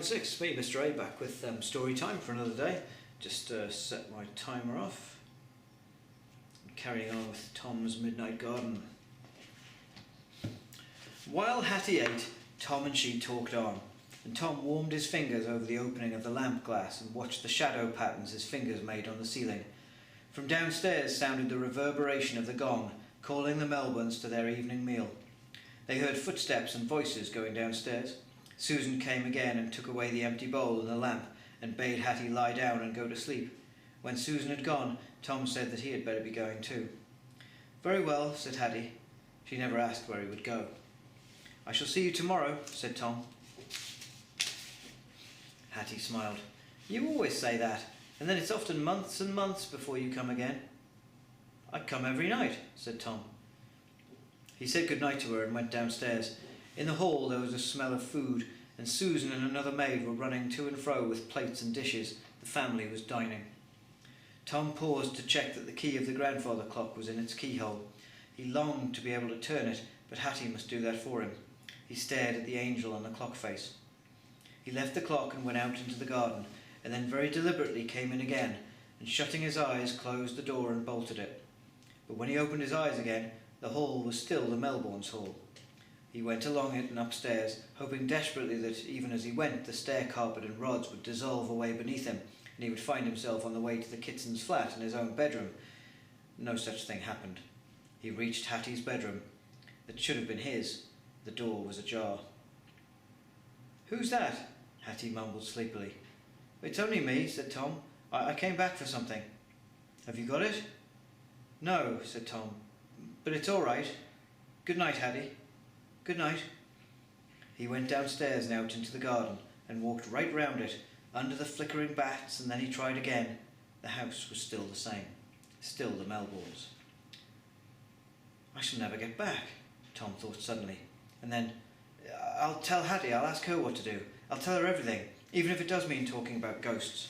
1.6, it's me, Mr. A, back with story time for another day. Just set my timer off. I'm carrying on with Tom's Midnight Garden. While Hattie ate, Tom and she talked on, and Tom warmed his fingers over the opening of the lamp glass and watched the shadow patterns his fingers made on the ceiling. From downstairs sounded the reverberation of the gong, calling the Melbournes to their evening meal. They heard footsteps and voices going downstairs. Susan came again and took away the empty bowl and the lamp and bade Hattie lie down and go to sleep. When Susan had gone, Tom said that he had better be going too. "Very well," said Hattie. She never asked where he would go. "I shall see you tomorrow," said Tom. Hattie smiled. "You always say that, and then it's often months and months before you come again." "I come every night," said Tom. He said good night to her and went downstairs. In the hall there was a smell of food, and Susan and another maid were running to and fro with plates and dishes. The family was dining. Tom paused to check that the key of the grandfather clock was in its keyhole. He longed to be able to turn it, but Hattie must do that for him. He stared at the angel on the clock face. He left the clock and went out into the garden, and then very deliberately came in again, and shutting his eyes closed the door and bolted it. But when he opened his eyes again, the hall was still the Melbournes' hall. He went along it and upstairs, hoping desperately that even as he went the stair carpet and rods would dissolve away beneath him, and he would find himself on the way to the Kitsons' flat in his own bedroom. No such thing happened. He reached Hattie's bedroom. That should have been his. The door was ajar. "Who's that?" Hattie mumbled sleepily. "It's only me," said Tom. I came back for something." "Have you got it?" "No," said Tom. "But it's all right. Good night, Hattie." "Good night." He went downstairs and out into the garden and walked right round it, under the flickering bats, and then he tried again. The house was still the same. Still the Melbournes. "I shall never get back," Tom thought suddenly. And then, "I'll tell Hattie, I'll ask her what to do. I'll tell her everything, even if it does mean talking about ghosts."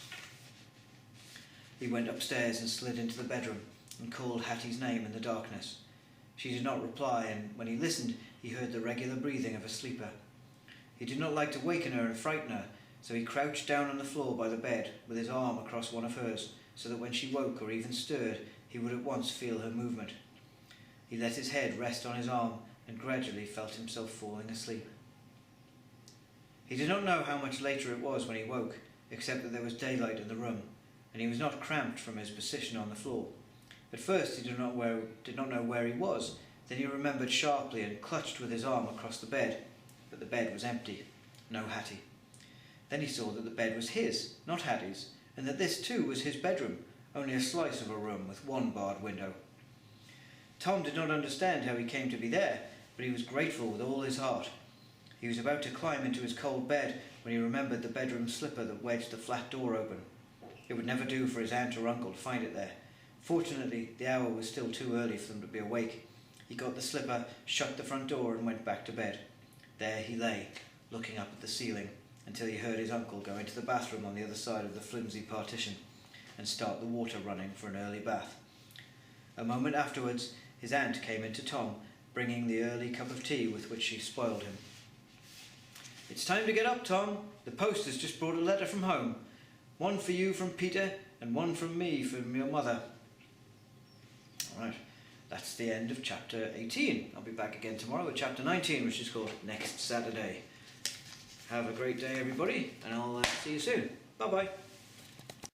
He went upstairs and slid into the bedroom and called Hattie's name in the darkness. She did not reply, and when he listened, he heard the regular breathing of a sleeper. He did not like to waken her and frighten her, so he crouched down on the floor by the bed, with his arm across one of hers, so that when she woke or even stirred, he would at once feel her movement. He let his head rest on his arm and gradually felt himself falling asleep. He did not know how much later it was when he woke, except that there was daylight in the room, and he was not cramped from his position on the floor. At first he did not know where he was. Then he remembered sharply and clutched with his arm across the bed, but the bed was empty. No Hattie. Then he saw that the bed was his, not Hattie's, and that this too was his bedroom, only a slice of a room with one barred window. Tom did not understand how he came to be there, but he was grateful with all his heart. He was about to climb into his cold bed when he remembered the bedroom slipper that wedged the flat door open. It would never do for his aunt or uncle to find it there. Fortunately, the hour was still too early for them to be awake. He got the slipper, shut the front door and went back to bed. There he lay, looking up at the ceiling, until he heard his uncle go into the bathroom on the other side of the flimsy partition and start the water running for an early bath. A moment afterwards, his aunt came in to Tom, bringing the early cup of tea with which she spoiled him. "It's time to get up, Tom. The post has just brought a letter from home. One for you from Peter and one from me from your mother." Alright, that's the end of chapter 18. I'll be back again tomorrow with chapter 19, which is called Next Saturday. Have a great day, everybody, and I'll see you soon. Bye-bye.